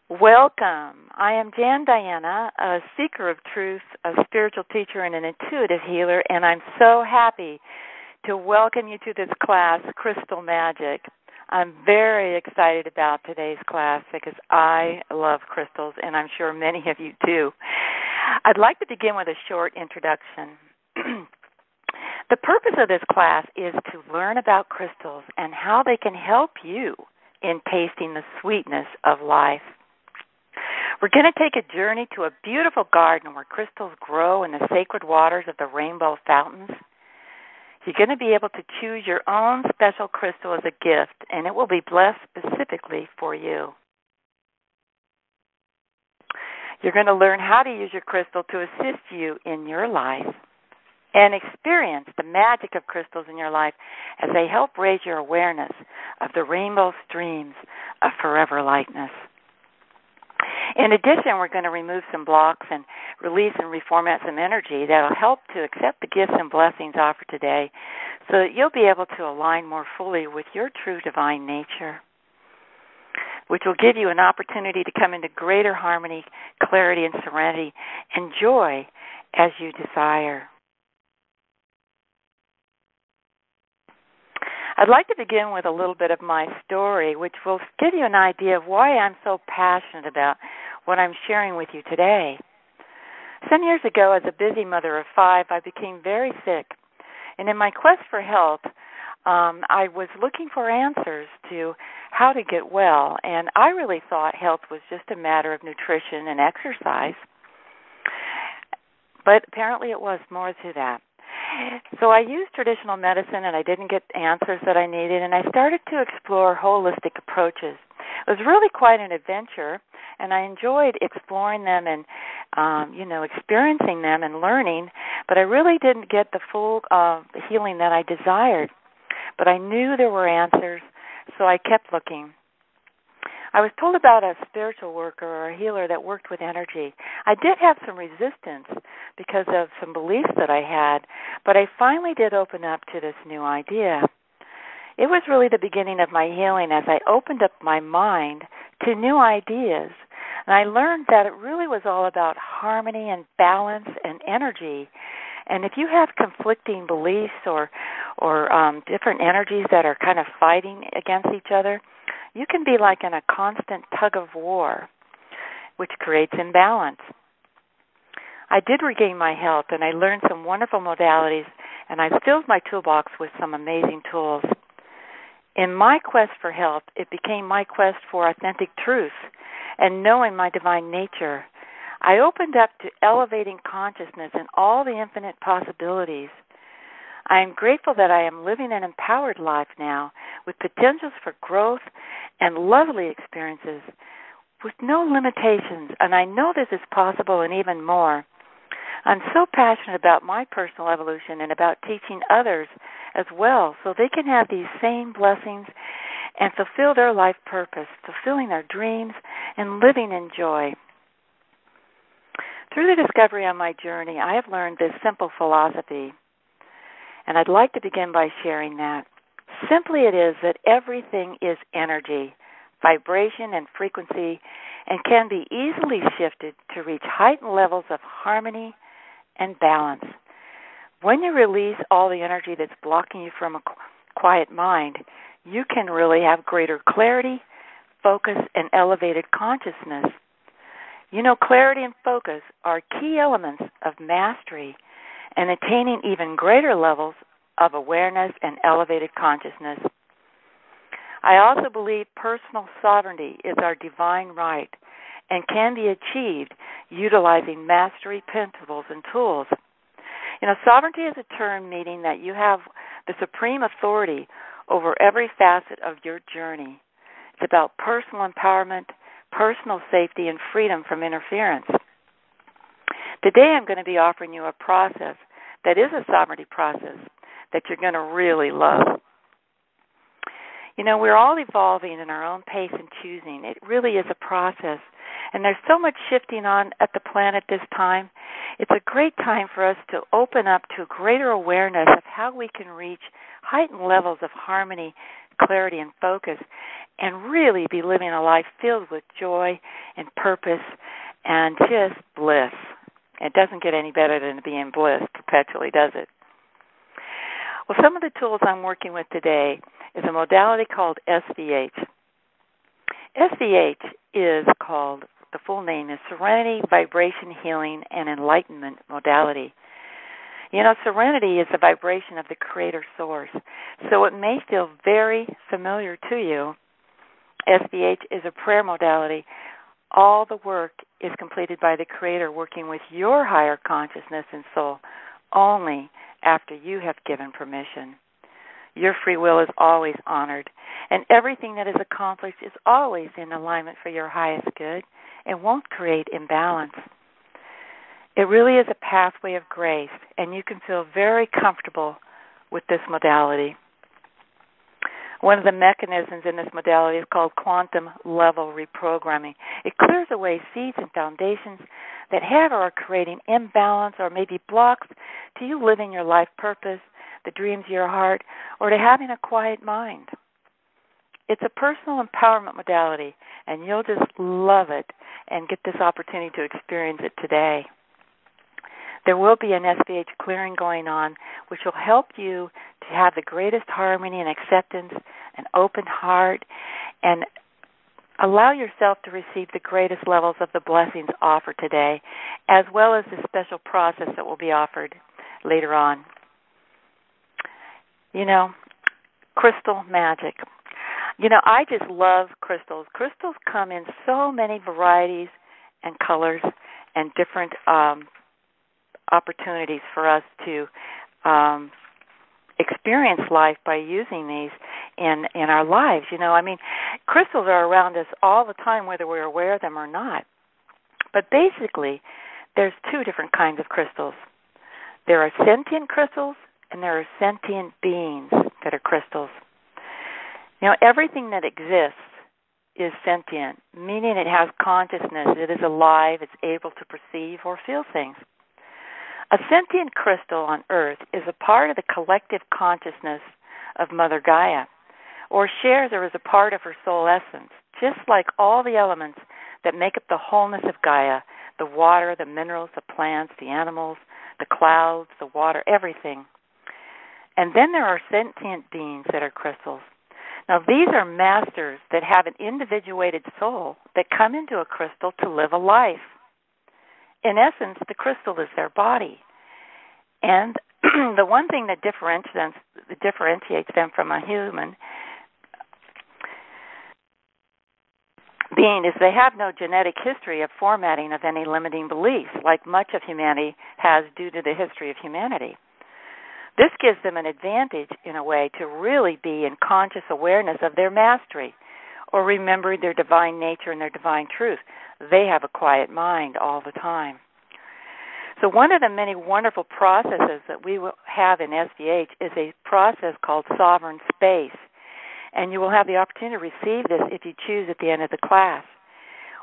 Welcome. I am Jan Diana, a seeker of truth, a spiritual teacher, and an intuitive healer, and I'm so happy to welcome you to this class, Crystal Magic. I'm very excited about today's class because I love crystals, and I'm sure many of you do. I'd like to begin with a short introduction. The purpose of this class is to learn about crystals and how they can help you in tasting the sweetness of life. We're going to take a journey to a beautiful garden where crystals grow in the sacred waters of the rainbow fountains. You're going to be able to choose your own special crystal as a gift, and it will be blessed specifically for you. You're going to learn how to use your crystal to assist you in your life and experience the magic of crystals in your life as they help raise your awareness of the rainbow streams of forever lightness. In addition, we're going to remove some blocks and release and reformat some energy that will help to accept the gifts and blessings offered today so that you'll be able to align more fully with your true divine nature, which will give you an opportunity to come into greater harmony, clarity, and serenity and joy as you desire. I'd like to begin with a little bit of my story, which will give you an idea of why I'm so passionate about what I'm sharing with you today. Some years ago, as a busy mother of 5, I became very sick. And in my quest for health, I was looking for answers to how to get well. And I really thought health was just a matter of nutrition and exercise. But apparently it was more to that. So I used traditional medicine, and I didn't get answers that I needed, and I started to explore holistic approaches. It was really quite an adventure, and I enjoyed exploring them and, experiencing them and learning, but I really didn't get the full healing that I desired. But I knew there were answers, so I kept looking. I was told about a spiritual worker or a healer that worked with energy. I did have some resistance because of some beliefs that I had, but I finally did open up to this new idea. It was really the beginning of my healing as I opened up my mind to new ideas, and I learned that it really was all about harmony and balance and energy. And if you have conflicting beliefs or different energies that are kind of fighting against each other, you can be like in a constant tug of war, which creates imbalance. I did regain my health, and I learned some wonderful modalities, and I filled my toolbox with some amazing tools. In my quest for health, it became my quest for authentic truth and knowing my divine nature. I opened up to elevating consciousness and all the infinite possibilities. I am grateful that I am living an empowered life now with potentials for growth and lovely experiences with no limitations, and I know this is possible and even more. I'm so passionate about my personal evolution and about teaching others as well so they can have these same blessings and fulfill their life purpose, fulfilling their dreams and living in joy. Through the discovery on my journey, I have learned this simple philosophy, and I'd like to begin by sharing that. Simply it is that everything is energy, vibration, and frequency, and can be easily shifted to reach heightened levels of harmony and balance. When you release all the energy that's blocking you from a quiet mind, you can really have greater clarity, focus, and elevated consciousness. You know, clarity and focus are key elements of mastery and attaining even greater levels of awareness and elevated consciousness. I also believe personal sovereignty is our divine right and can be achieved utilizing mastery principles and tools. You know, sovereignty is a term meaning that you have the supreme authority over every facet of your journey. It's about personal empowerment, personal safety, and freedom from interference. Today I'm going to be offering you a process that is a sovereignty process that you're going to really love. You know, we're all evolving in our own pace and choosing. It really is a process. And there's so much shifting on at the planet this time. It's a great time for us to open up to greater awareness of how we can reach heightened levels of harmony, clarity, and focus, and really be living a life filled with joy and purpose and just bliss. It doesn't get any better than to be in bliss perpetually, does it? Well, some of the tools I'm working with today is a modality called SVH. SVH is called, the full name is Serenity, Vibration, Healing, and Enlightenment Modality. You know, serenity is the vibration of the Creator Source, so it may feel very familiar to you. SVH is a prayer modality. All the work is completed by the Creator working with your higher consciousness and soul only after you have given permission. Your free will is always honored, and everything that is accomplished is always in alignment for your highest good and won't create imbalance. It really is a pathway of grace, and you can feel very comfortable with this modality. One of the mechanisms in this modality is called quantum level reprogramming. It clears away seeds and foundations that have or are creating imbalance or maybe blocks to you living your life purpose, the dreams of your heart, or to having a quiet mind. It's a personal empowerment modality, and you'll just love it and get this opportunity to experience it today. There will be an SVH clearing going on, which will help you to have the greatest harmony and acceptance, an open heart, and allow yourself to receive the greatest levels of the blessings offered today, as well as the special process that will be offered later on. You know, crystal magic. You know, I just love crystals. Crystals come in so many varieties and colors and different opportunities for us to experience life by using these in our lives. You know, I mean, crystals are around us all the time, whether we're aware of them or not. But basically, there's two different kinds of crystals. There are sentient crystals, and there are sentient beings that are crystals. You know, everything that exists is sentient, meaning it has consciousness, it is alive, it's able to perceive or feel things. A sentient crystal on Earth is a part of the collective consciousness of Mother Gaia, or shares or is a part of her soul essence, just like all the elements that make up the wholeness of Gaia, the water, the minerals, the plants, the animals, the clouds, the water, everything. And then there are sentient beings that are crystals. Now, these are masters that have an individuated soul that come into a crystal to live a life. In essence, the crystal is their body. And the one thing that differentiates them from a human being is they have no genetic history of formatting of any limiting beliefs, like much of humanity has due to the history of humanity. This gives them an advantage, in a way, to really be in conscious awareness of their mastery or remember their divine nature and their divine truth. They have a quiet mind all the time. So one of the many wonderful processes that we will have in SVH is a process called Sovereign Space, and you will have the opportunity to receive this if you choose at the end of the class.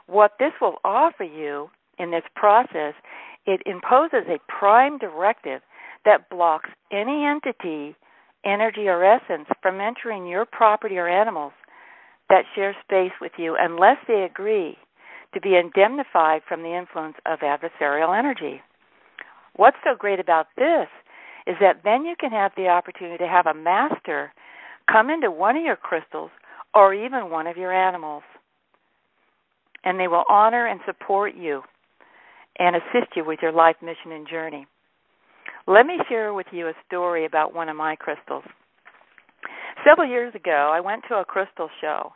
What this will offer you in this process, it imposes a prime directive that blocks any entity, energy, or essence from entering your property or animals that share space with you unless they agree to be indemnified from the influence of adversarial energy. What's so great about this is that then you can have the opportunity to have a master come into one of your crystals or even one of your animals, and they will honor and support you and assist you with your life mission and journey. Let me share with you a story about one of my crystals. Several years ago, I went to a crystal show,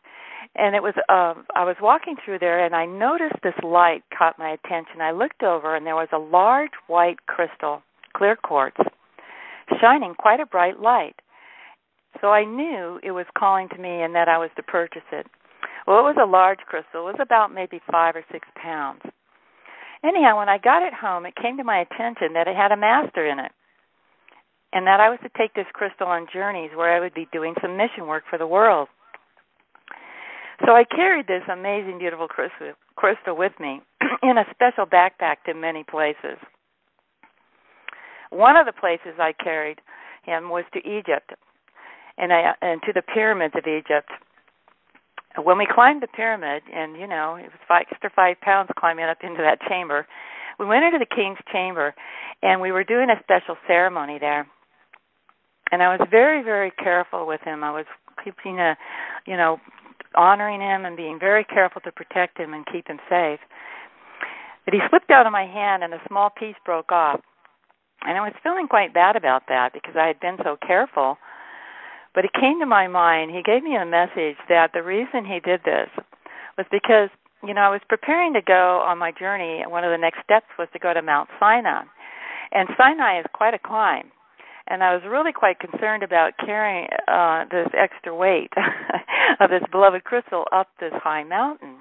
and it was I was walking through there, and I noticed this light caught my attention. I looked over, and there was a large white crystal, clear quartz, shining quite a bright light. So I knew it was calling to me and that I was to purchase it. Well, it was a large crystal. It was about maybe 5 or 6 pounds. Anyhow, when I got it home, it came to my attention that it had a master in it, and that I was to take this crystal on journeys where I would be doing some mission work for the world. So I carried this amazing, beautiful crystal with me in a special backpack to many places. One of the places I carried him was to Egypt, and to the pyramids of Egypt. When we climbed the pyramid, and, it was extra 5 pounds climbing up into that chamber, we went into the king's chamber, and we were doing a special ceremony there. And I was very, very careful with him. I was keeping honoring him and being very careful to protect him and keep him safe. But he slipped out of my hand, and a small piece broke off. And I was feeling quite bad about that because I had been so careful. But it came to my mind, he gave me a message that the reason he did this was because, I was preparing to go on my journey, and one of the next steps was to go to Mount Sinai. And Sinai is quite a climb. And I was really quite concerned about carrying this extra weight of this beloved crystal up this high mountain.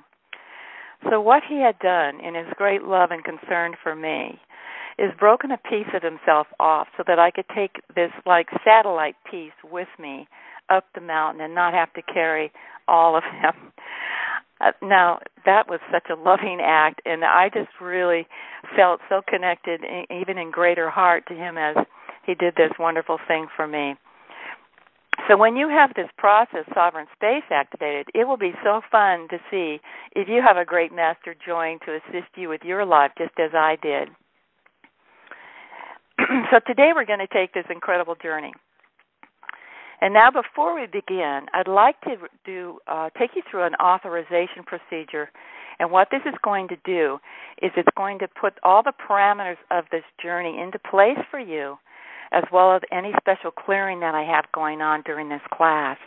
So what he had done in his great love and concern for me is broken a piece of himself off so that I could take this satellite piece with me up the mountain and not have to carry all of him. Now, that was such a loving act, and I just really felt so connected, even in greater heart, to him as he did this wonderful thing for me. So when you have this process, Sovereign Space, activated, it will be so fun to see if you have a great master join to assist you with your life, just as I did. So today we're going to take this incredible journey. And now before we begin, I'd like to take you through an authorization procedure. And what this is going to do is it's going to put all the parameters of this journey into place for you, as well as any special clearing that I have going on during this class,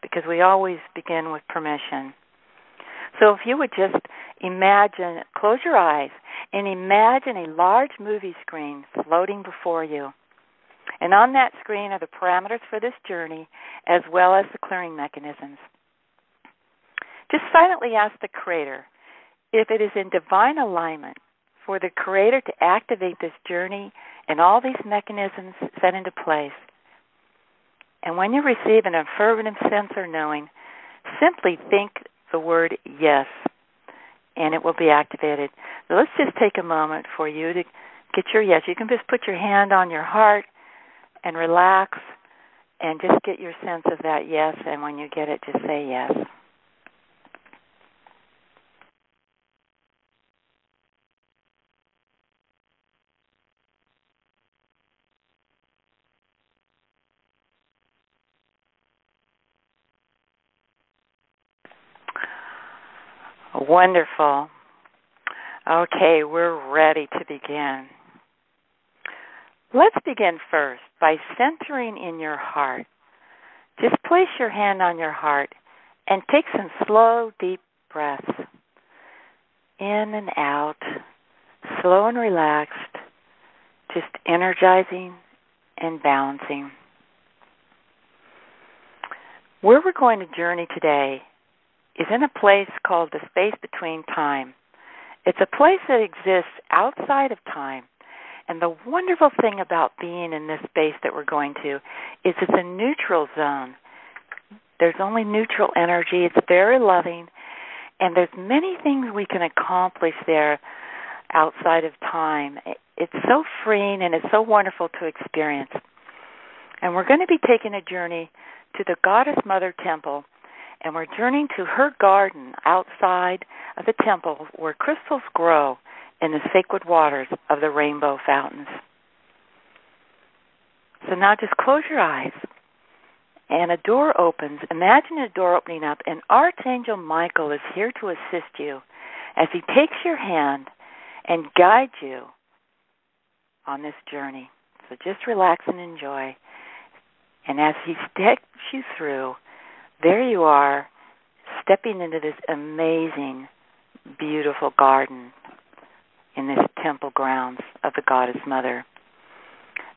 because we always begin with permission. So if you would just imagine, close your eyes, and imagine a large movie screen floating before you. And on that screen are the parameters for this journey, as well as the clearing mechanisms. Just silently ask the Creator if it is in divine alignment for the Creator to activate this journey and all these mechanisms set into place. And when you receive an affirmative sense or knowing, simply think the word yes, and it will be activated. So let's just take a moment for you to get your yes. You can just put your hand on your heart and relax and just get your sense of that yes, and when you get it, just say yes. Wonderful. Okay, we're ready to begin. Let's begin first by centering in your heart. Just place your hand on your heart and take some slow, deep breaths. In and out, slow and relaxed, just energizing and balancing. Where we're going to journey today is in a place called the space between time. It's a place that exists outside of time. And the wonderful thing about being in this space that we're going to is it's a neutral zone. There's only neutral energy. It's very loving. And there's many things we can accomplish there outside of time. It's so freeing and it's so wonderful to experience. And we're going to be taking a journey to the Goddess Mother Temple, and we're journeying to her garden outside of the temple where crystals grow in the sacred waters of the rainbow fountains. So now just close your eyes, and a door opens. Imagine a door opening up, and Archangel Michael is here to assist you as he takes your hand and guides you on this journey. So just relax and enjoy. And as he steps you through, there you are, stepping into this amazing, beautiful garden in this temple grounds of the Goddess Mother.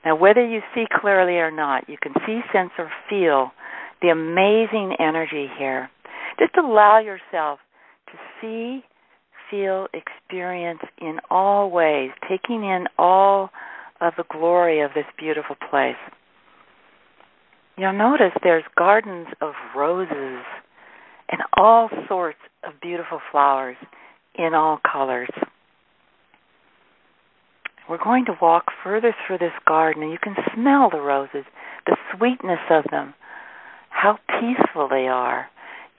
Now, whether you see clearly or not, you can see, sense, or feel the amazing energy here. Just allow yourself to see, feel, experience in all ways, taking in all of the glory of this beautiful place. You'll notice there's gardens of roses and all sorts of beautiful flowers in all colors. We're going to walk further through this garden, and you can smell the roses, the sweetness of them, how peaceful they are.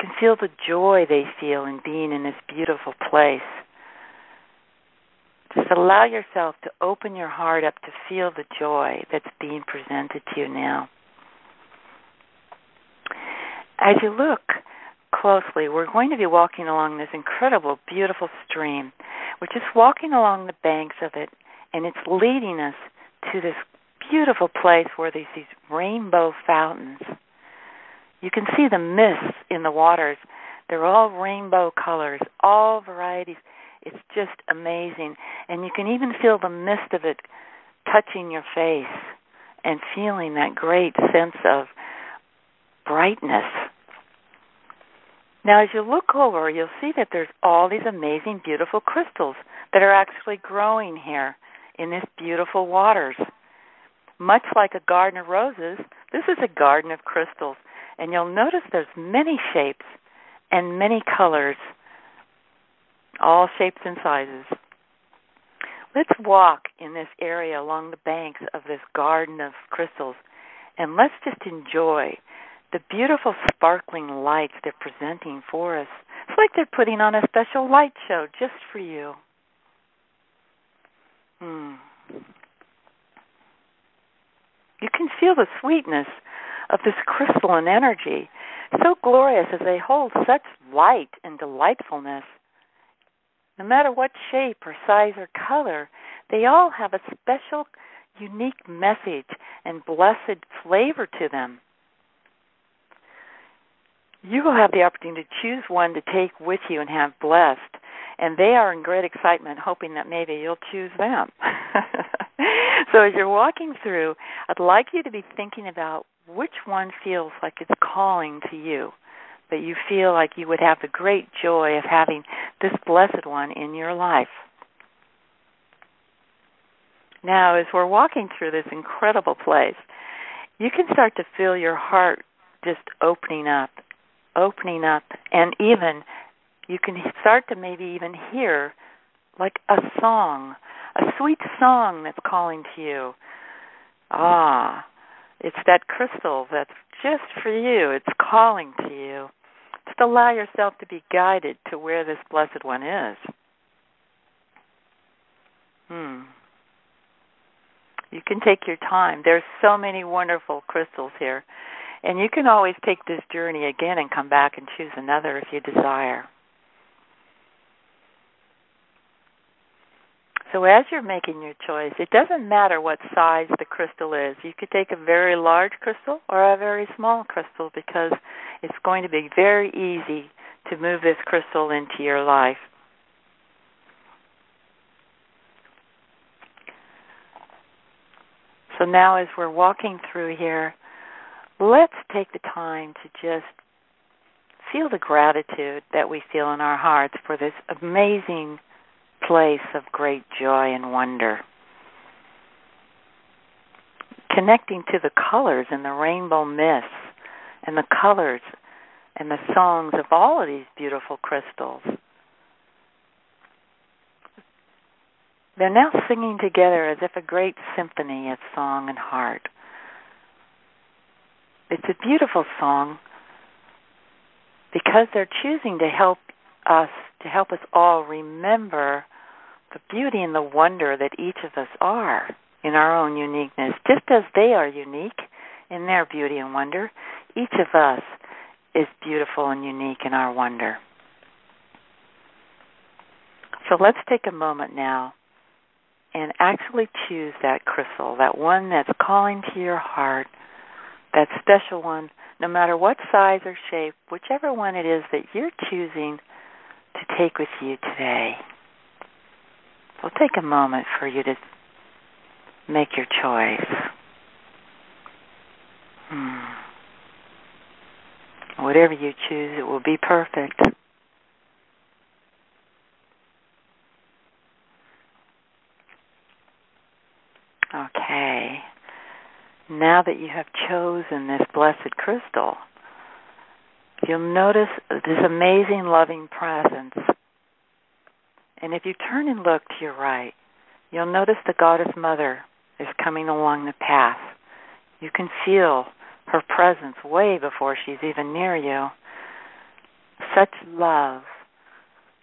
You can feel the joy they feel in being in this beautiful place. Just allow yourself to open your heart up to feel the joy that's being presented to you now. As you look closely, we're going to be walking along this incredible, beautiful stream. We're just walking along the banks of it, and it's leading us to this beautiful place where there's these rainbow fountains. You can see the mists in the waters. They're all rainbow colors, all varieties. It's just amazing. And you can even feel the mist of it touching your face and feeling that great sense of brightness. Now, as you look over, you'll see that there's all these amazing, beautiful crystals that are actually growing here in these beautiful waters. Much like a garden of roses, this is a garden of crystals. And you'll notice there's many shapes and many colors, all shapes and sizes. Let's walk in this area along the banks of this garden of crystals, and let's just enjoy the beautiful sparkling lights they're presenting for us. It's like they're putting on a special light show just for you. You can feel the sweetness of this crystalline energy, so glorious as they hold such light and delightfulness. No matter what shape or size or color, they all have a special, unique message and blessed flavor to them. You will have the opportunity to choose one to take with you and have blessed, and they are in great excitement, hoping that maybe you'll choose them. So as you're walking through, I'd like you to be thinking about which one feels like it's calling to you, that you feel like you would have the great joy of having this blessed one in your life. Now, as we're walking through this incredible place, you can start to feel your heart just opening up, and even you can start to maybe even hear like a song, a sweet song that's calling to you. It's that crystal that's just for you. It's calling to you. Just allow yourself to be guided to where this blessed one is. You can take your time. There's so many wonderful crystals here. And you can always take this journey again and come back and choose another if you desire. So as you're making your choice, it doesn't matter what size the crystal is. You could take a very large crystal or a very small crystal, because it's going to be very easy to move this crystal into your life. So now as we're walking through here, let's take the time to just feel the gratitude that we feel in our hearts for this amazing place of great joy and wonder. Connecting to the colors and the rainbow mists and the colors and the songs of all of these beautiful crystals. They're now singing together as if a great symphony of song and heart. It's a beautiful song because they're choosing to help us all remember the beauty and the wonder that each of us are in our own uniqueness. Just as they are unique in their beauty and wonder, each of us is beautiful and unique in our wonder. So let's take a moment now and actually choose that crystal, that one that's calling to your heart, that special one, no matter what size or shape, whichever one it is that you're choosing to take with you today. So take a moment for you to make your choice. Whatever you choose, it will be perfect. Okay. Now that you have chosen this blessed crystal, you'll notice this amazing loving presence. And if you turn and look to your right, you'll notice the Goddess Mother is coming along the path. You can feel her presence way before she's even near you. such love,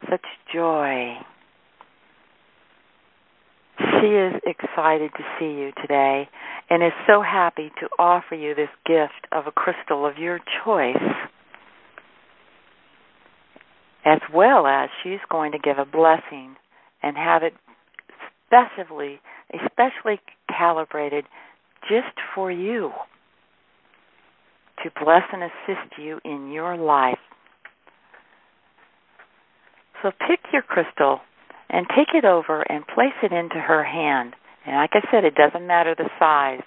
such joy. She is excited to see you today and is so happy to offer you this gift of a crystal of your choice, as well as she's going to give a blessing and have it especially calibrated just for you to bless and assist you in your life. So pick your crystal and take it over and place it into her hand. And like I said, it doesn't matter the size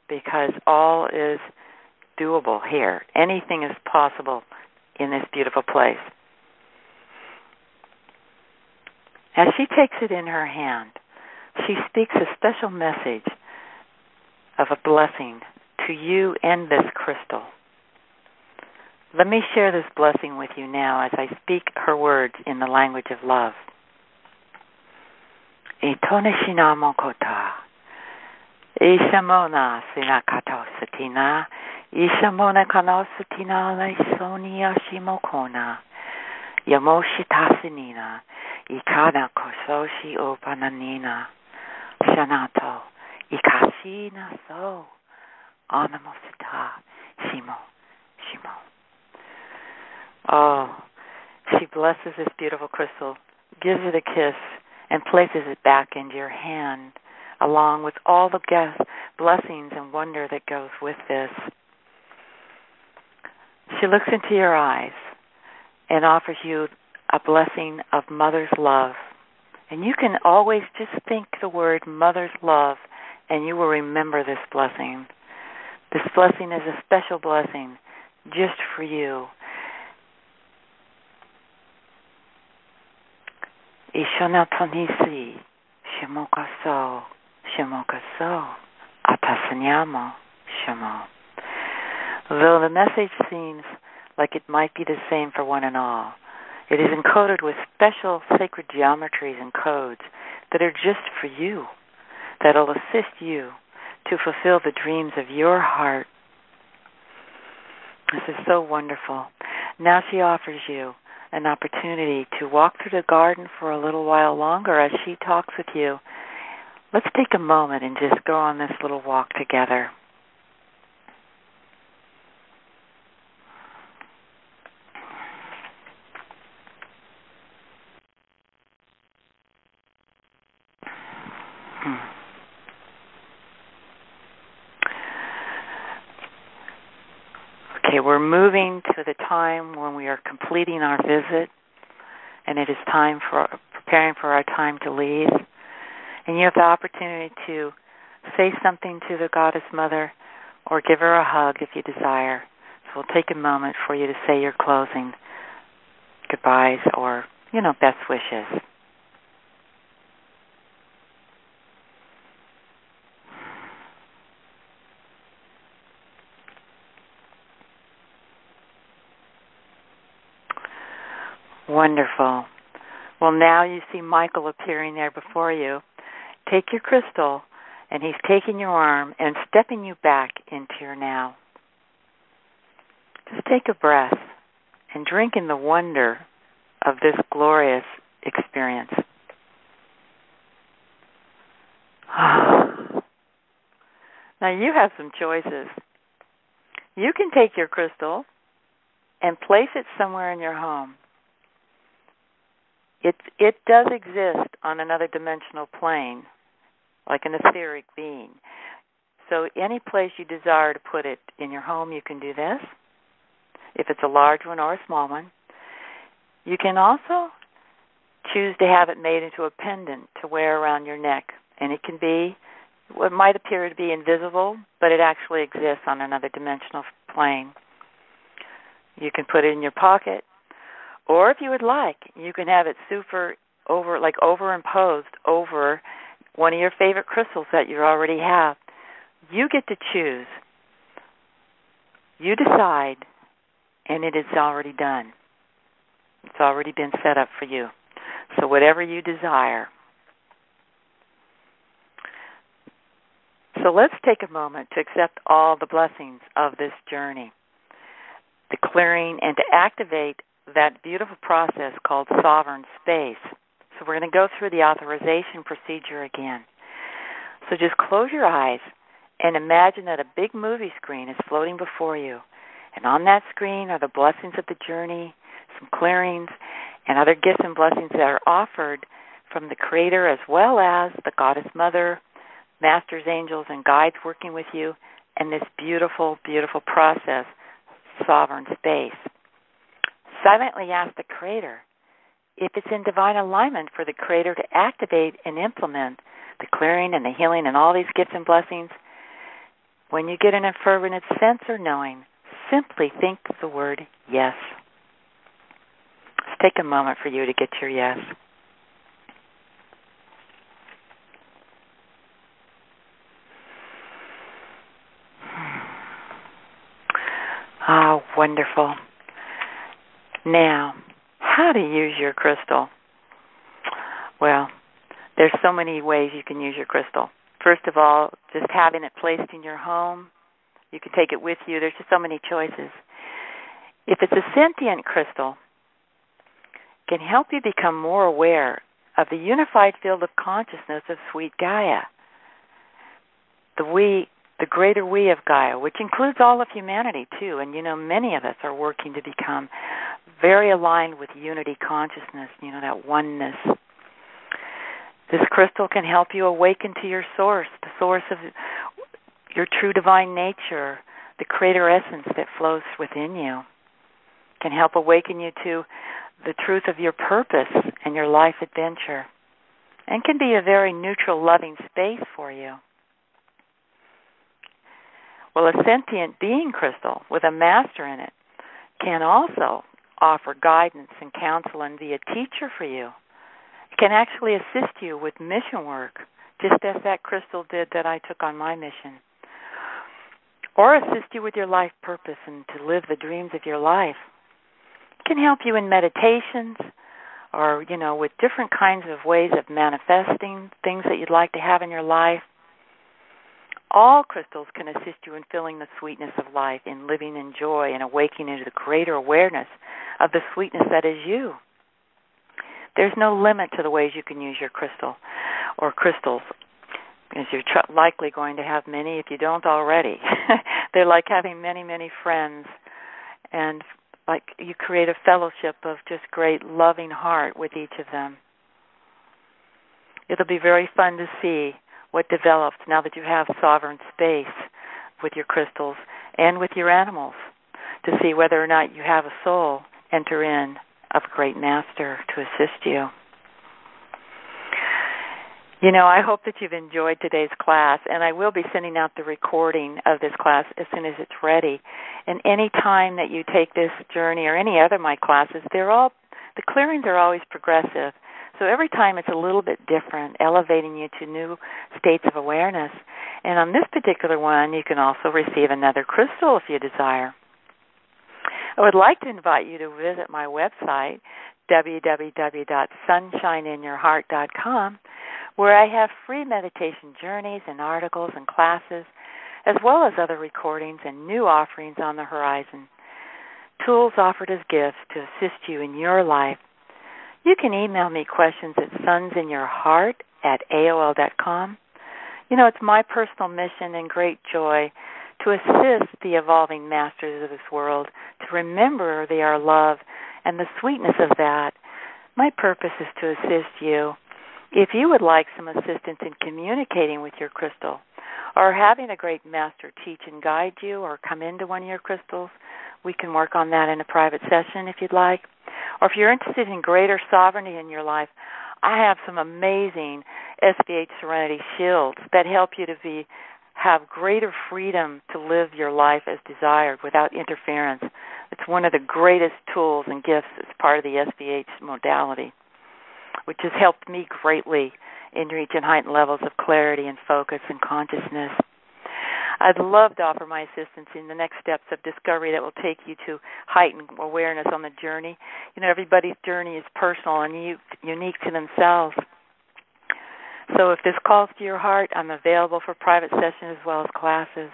because all is doable here. Anything is possible in this beautiful place. As she takes it in her hand, she speaks a special message of a blessing to you and this crystal. Let me share this blessing with you now as I speak her words in the language of love. Itoneshina mokota, Ishamona sinakato satina, Ishamona kano satina leisonia shimokona, Yamoshita sinina, Ikana kososhi opananina, Shanato, Ikashina so, Anamosita, Shimo. Oh, she blesses this beautiful crystal, gives it a kiss, and places it back into your hand, along with all the blessings and wonder that goes with this. She looks into your eyes and offers you a blessing of mother's love. And you can always just think the word mother's love, and you will remember this blessing. This blessing is a special blessing just for you. Ishona tonisi, shimokaso, atasanyamo, shimo. Though the message seems like it might be the same for one and all, it is encoded with special sacred geometries and codes that are just for you, that will assist you to fulfill the dreams of your heart. This is so wonderful. Now she offers you an opportunity to walk through the garden for a little while longer as she talks with you. Let's take a moment and just go on this little walk together. Okay, we're moving to the time when we are completing our visit, and it is time for preparing for our time to leave. And you have the opportunity to say something to the Goddess Mother or give her a hug if you desire. So we'll take a moment for you to say your closing goodbyes or, best wishes. Wonderful. Well, now you see Michael appearing there before you. Take your crystal, and he's taking your arm and stepping you back into your now. Just take a breath and drink in the wonder of this glorious experience. Now you have some choices. You can take your crystal and place it somewhere in your home. It does exist on another dimensional plane, like an etheric being. So any place you desire to put it in your home, you can do this, if it's a large one or a small one. You can also choose to have it made into a pendant to wear around your neck. And it can be what might appear to be invisible, but it actually exists on another dimensional plane. You can put it in your pocket. Or if you would like, you can have it overimposed over one of your favorite crystals that you already have. You get to choose. You decide, and it is already done. It's already been set up for you. So whatever you desire. So let's take a moment to accept all the blessings of this journey, the clearing, and to activate that beautiful process called sovereign space. So we're going to go through the authorization procedure again. So just close your eyes and imagine that a big movie screen is floating before you. And on that screen are the blessings of the journey, some clearings, and other gifts and blessings that are offered from the Creator, as well as the Goddess Mother, Masters, Angels, and Guides working with you, and this beautiful, beautiful process, sovereign space. Silently ask the Creator if it's in divine alignment for the Creator to activate and implement the clearing and the healing and all these gifts and blessings. When you get an affirmative sense or knowing, simply think the word yes. Let's take a moment for you to get your yes. Ah, wonderful. Now, how to use your crystal? Well, there's so many ways you can use your crystal. First of all, just having it placed in your home. You can take it with you. There's just so many choices. If it's a sentient crystal, it can help you become more aware of the unified field of consciousness of sweet Gaia. The greater we of Gaia, which includes all of humanity too, and many of us are working to become very aligned with unity consciousness, that oneness. This crystal can help you awaken to your source, the source of your true divine nature, the Creator essence that flows within you. It can help awaken you to the truth of your purpose and your life adventure, and can be a very neutral, loving space for you. Well, a sentient being crystal with a master in it can also offer guidance and counsel and be a teacher for you. It can actually assist you with mission work, just as that crystal did that I took on my mission. Or assist you with your life purpose and to live the dreams of your life. It can help you in meditations or, with different kinds of ways of manifesting things that you'd like to have in your life. All crystals can assist you in feeling the sweetness of life, in living in joy and awakening into the greater awareness of the sweetness that is you. There's no limit to the ways you can use your crystal or crystals, because you're likely going to have many if you don't already. They're like having many, many friends, and like you create a fellowship of just great loving heart with each of them. It'll be very fun to see what develops now that you have sovereign space with your crystals and with your animals, to see whether or not you have a soul enter in of a great master to assist you. I hope that you've enjoyed today's class, and I will be sending out the recording of this class as soon as it's ready. And any time that you take this journey or any other of my classes, the clearings are always progressive. So every time it's a little bit different, elevating you to new states of awareness. And on this particular one, you can also receive another crystal if you desire. I would like to invite you to visit my website, www.sunshineinyourheart.com, where I have free meditation journeys and articles and classes, as well as other recordings and new offerings on the horizon. Tools offered as gifts to assist you in your life. You can email me questions at sunsinyourheart@aol.com. It's my personal mission and great joy to assist the evolving masters of this world to remember they are love and the sweetness of that. My purpose is to assist you. If you would like some assistance in communicating with your crystal or having a great master teach and guide you or come into one of your crystals, we can work on that in a private session if you'd like. Or if you're interested in greater sovereignty in your life, I have some amazing SVH Serenity Shields that help you to have greater freedom to live your life as desired without interference. It's one of the greatest tools and gifts as part of the SVH modality, which has helped me greatly in reaching heightened levels of clarity and focus and consciousness. I'd love to offer my assistance in the next steps of discovery that will take you to heightened awareness on the journey. Everybody's journey is personal and unique to themselves. So if this calls to your heart, I'm available for private sessions as well as classes.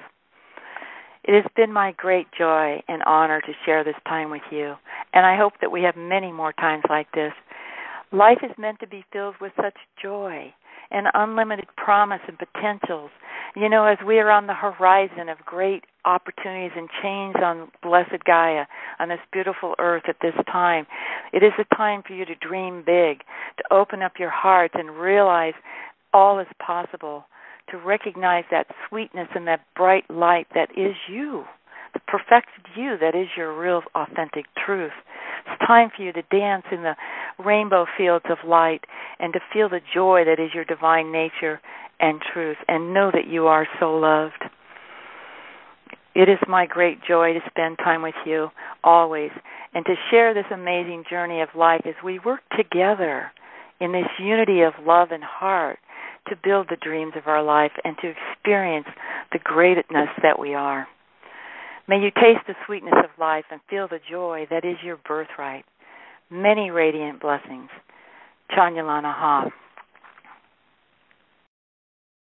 It has been my great joy and honor to share this time with you. And I hope that we have many more times like this. Life is meant to be filled with such joy and unlimited promise and potentials. You know, as we are on the horizon of great opportunities and change on blessed Gaia, on this beautiful earth at this time, it is a time for you to dream big, to open up your hearts and realize all is possible, to recognize that sweetness and that bright light that is you, the perfected you that is your real authentic truth. It's time for you to dance in the rainbow fields of light and to feel the joy that is your divine nature and truth, and know that you are so loved. It is my great joy to spend time with you always and to share this amazing journey of life as we work together in this unity of love and heart to build the dreams of our life and to experience the greatness that we are. May you taste the sweetness of life and feel the joy that is your birthright. Many radiant blessings. Chanyalana Ha.